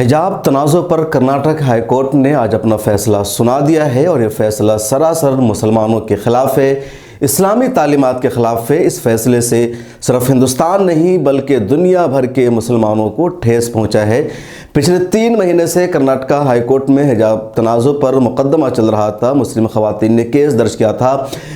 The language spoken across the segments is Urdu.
حجاب تنازع پر کرناٹک ہائی کورٹ نے آج اپنا فیصلہ سنا دیا ہے اور یہ فیصلہ سراسر مسلمانوں کے خلاف ہے، اسلامی تعلیمات کے خلاف ہے۔ اس فیصلے سے صرف ہندوستان نہیں بلکہ دنیا بھر کے مسلمانوں کو ٹھیس پہنچا ہے۔ پچھلے 3 مہینے سے کرناٹک ہائی کورٹ میں حجاب تنازع پر مقدمہ چل رہا تھا۔ مسلم خواتین نے کیس درج کیا تھا،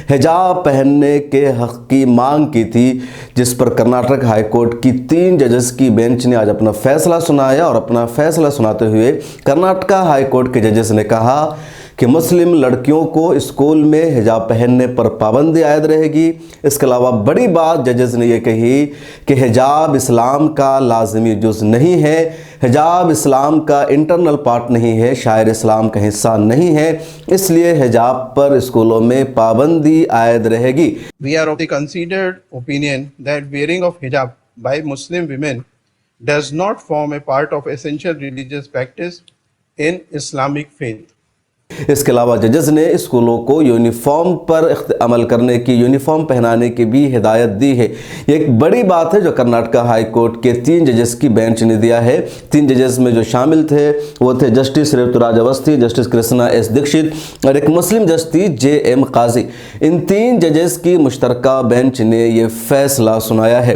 حجاب پہننے کے حق کی مانگ کی تھی، جس پر کرناٹک ہائی کورٹ کی 3 ججز کی بینچ نے آج اپنا فیصلہ سنایا اور اپنا فیصلہ سناتے ہوئے کرناٹک ہائی کورٹ کے ججز نے کہا کہ مسلم لڑکیوں کو اسکول میں حجاب پہننے پر پابندی عائد رہے گی۔ اس کے علاوہ بڑی بات ججز نے یہ کہی کہ حجاب اسلام کا لازمی جز نہیں ہے، حجاب اسلام کا انٹرنل پارٹ نہیں ہے، شاعر اسلام کا حصہ نہیں ہے، اس لیے حجاب پر اسکولوں میں پابندی عائد رہے گی۔ We are of the considered opinion that wearing of hijab by Muslim women does not form a part of essential religious practice in Islamic faith. اس کے علاوہ ججز نے اسکولوں کو یونیفارم پر عمل کرنے کی، یونیفارم پہنانے کی بھی ہدایت دی ہے۔ یہ ایک بڑی بات ہے جو کرناٹک ہائی کورٹ کے 3 ججز کی بینچ نے دیا ہے۔ 3 ججز میں جو شامل تھے وہ تھے جسٹس ریوتراج اوستھی، جسٹس کرشنا ایس دیکشت اور ایک مسلم جج تھی جے ایم قاضی۔ ان 3 ججز کی مشترکہ بینچ نے یہ فیصلہ سنایا ہے۔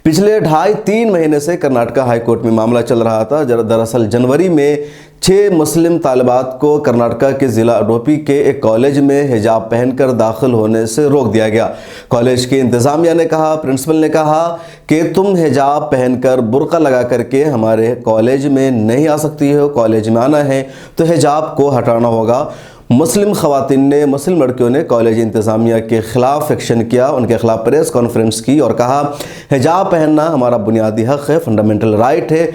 پچھلے 2.5-3 مہینے سے کرناٹک ہائی کورٹ میں معاملہ چل رہا تھا۔ دراصل جنوری میں 6 مسلم طالبات کو کرناٹک کے ضلع اڈوپی کے ایک کالج میں حجاب پہن کر داخل ہونے سے روک دیا گیا۔ کالج کی انتظامیہ نے کہا، پرنسپل نے کہا کہ تم حجاب پہن کر برقع لگا کر کے ہمارے کالج میں نہیں آ سکتی ہو، کالج میں آنا ہے تو حجاب کو ہٹانا ہوگا۔ مسلم خواتین نے، مسلم لڑکیوں نے کالج انتظامیہ کے خلاف ایکشن کیا، ان کے خلاف پریس کانفرنس کی اور کہا حجاب پہننا ہمارا بنیادی حق ہے، فنڈامنٹل رائٹ ہے۔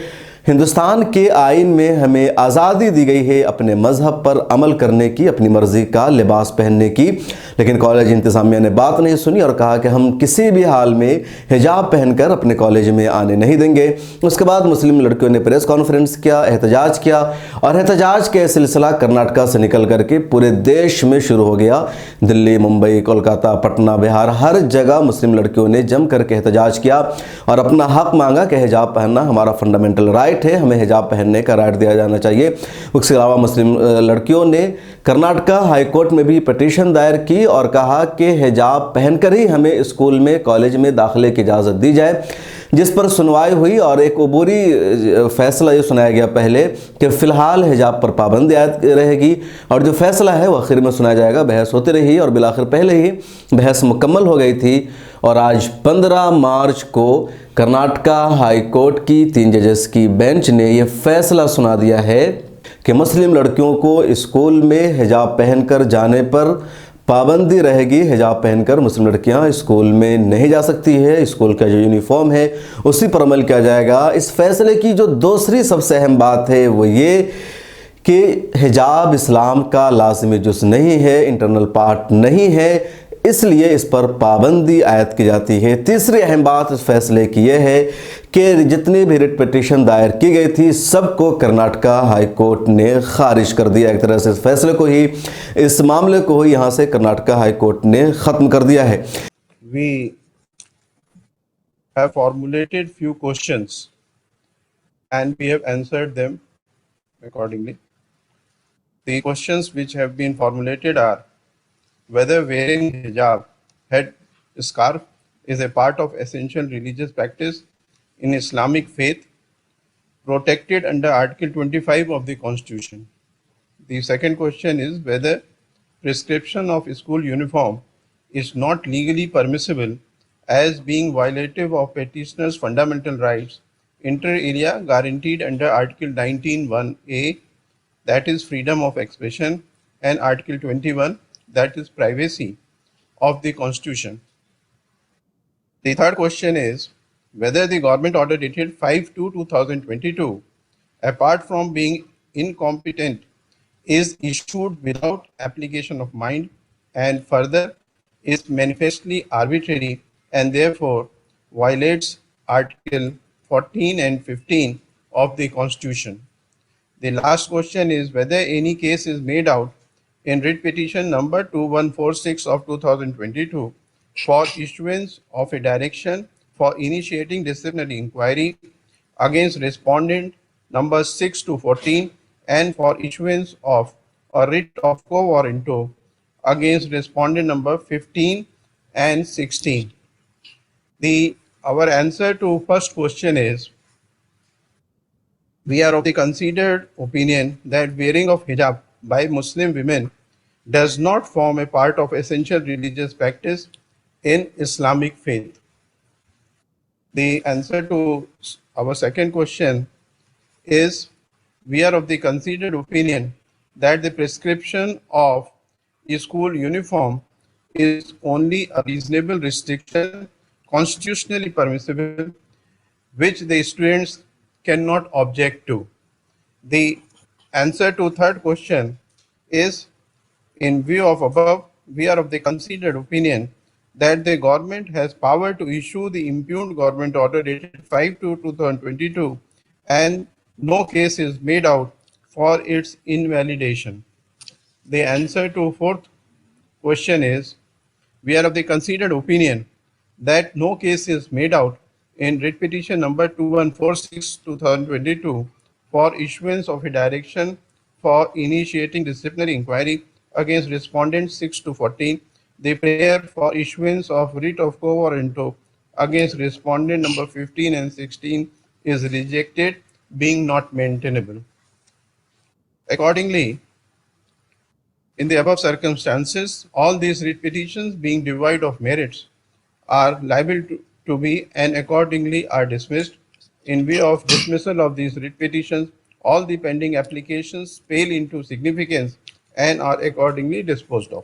ہندوستان کے آئین میں ہمیں آزادی دی گئی ہے اپنے مذہب پر عمل کرنے کی، اپنی مرضی کا لباس پہننے کی، لیکن کالج انتظامیہ نے بات نہیں سنی اور کہا کہ ہم کسی بھی حال میں حجاب پہن کر اپنے کالج میں آنے نہیں دیں گے۔ اس کے بعد مسلم لڑکیوں نے پریس کانفرنس کیا، احتجاج کیا اور احتجاج کے سلسلہ کرناٹک سے نکل کر کے پورے دیش میں شروع ہو گیا۔ دلی، ممبئی، کولکاتہ، پٹنہ، بہار، ہر جگہ مسلم لڑکیوں نے جم کر کے احتجاج کیا اور اپنا حق مانگا کہ حجاب پہننا ہمارا فنڈامنٹل رائٹ ہے، ہمیں حجاب پہننے کا رائٹ دیا جانا چاہیے۔ اس کے علاوہ مسلم لڑکیوں نے کرناٹک ہائی کورٹ میں بھی پٹیشن دائر کی اور کہا کہ حجاب پہن کر ہی ہمیں اسکول میں، کالج میں داخلے کی اجازت دی جائے، جس پر سنوائی ہوئی اور ایک عبوری فیصلہ یہ سنایا گیا پہلے کہ فی الحال حجاب پر پابندی عائد رہے گی اور جو فیصلہ ہے وہ آخر میں سنایا جائے گا۔ بحث ہوتی رہی اور بالآخر پہلے ہی بحث مکمل ہو گئی تھی اور آج 15 مارچ کو کرناٹک ہائی کورٹ کی 3 ججز کی بینچ نے یہ فیصلہ سنا دیا ہے کہ مسلم لڑکیوں کو اسکول میں حجاب پہن کر جانے پر پابندی رہے گی۔ حجاب پہن کر مسلم لڑکیاں اسکول میں نہیں جا سکتی ہے، اسکول کا جو یونیفارم ہے اسی پر عمل کیا جائے گا۔ اس فیصلے کی جو دوسری سب سے اہم بات ہے وہ یہ کہ حجاب اسلام کا لازمی جز نہیں ہے، انٹرنل پارٹ نہیں ہے، اس لیے اس پر پابندی عائد کی جاتی ہے۔ تیسری اہم بات اس فیصلے کی یہ ہے کہ جتنی بھی ریٹ پٹیشن دائر کی گئی تھی سب کو کرناٹک ہائی کورٹ نے خارج کر دیا۔ ایک طرح سے اس فیصلے کو ہی، اس معاملے کو ہی یہاں سے کرناٹک ہائی کورٹ نے ختم کر دیا ہے۔ We have formulated few questions and we have answered them accordingly. The questions which have been formulated are whether wearing hijab, head scarf is a part of essential religious practice in Islamic faith protected under Article 25 of the Constitution. The second question is whether prescription of school uniform is not legally permissible as being violative of petitioner's fundamental rights inter alia guaranteed under Article 19(1)(a), that is freedom of expression, and Article 21, that is privacy of the Constitution. The third question is whether the government order dated 5/2/2022, apart from being incompetent, is issued without application of mind and further is manifestly arbitrary and therefore violates Article 14 and 15 of the Constitution. The last question is whether any case is made out in writ petition number 2146 of 2022 for issuance of a direction for initiating disciplinary inquiry against respondent number 6 to 14 and for issuance of a writ of quo warranto against respondent number 15 and 16. Our answer to first question is, we are of the considered opinion that wearing of hijab by Muslim women does not form a part of essential religious practice in Islamic faith. The answer to our second question is, we are of the considered opinion that the prescription of a school uniform is only a reasonable restriction constitutionally permissible, which the students cannot object to. The answer to third question is, in view of above, we are of the considered opinion that the government has power to issue the impugned government order dated 5/2/2022 and no case is made out for its invalidation. The answer to fourth question is, we are of the considered opinion that no case is made out in writ petition number 2146/2022 for issuance of a direction for initiating disciplinary inquiry against respondents 6 to 14. The prayer for issuance of writ of quo warranto against respondent number 15 and 16 is rejected, being not maintainable. Accordingly, in the above circumstances, all these writ petitions, being devoid of merits, are liable to be and accordingly are dismissed. In view of dismissal of these writ petitions, all the pending applications pale into significance and are accordingly disposed of.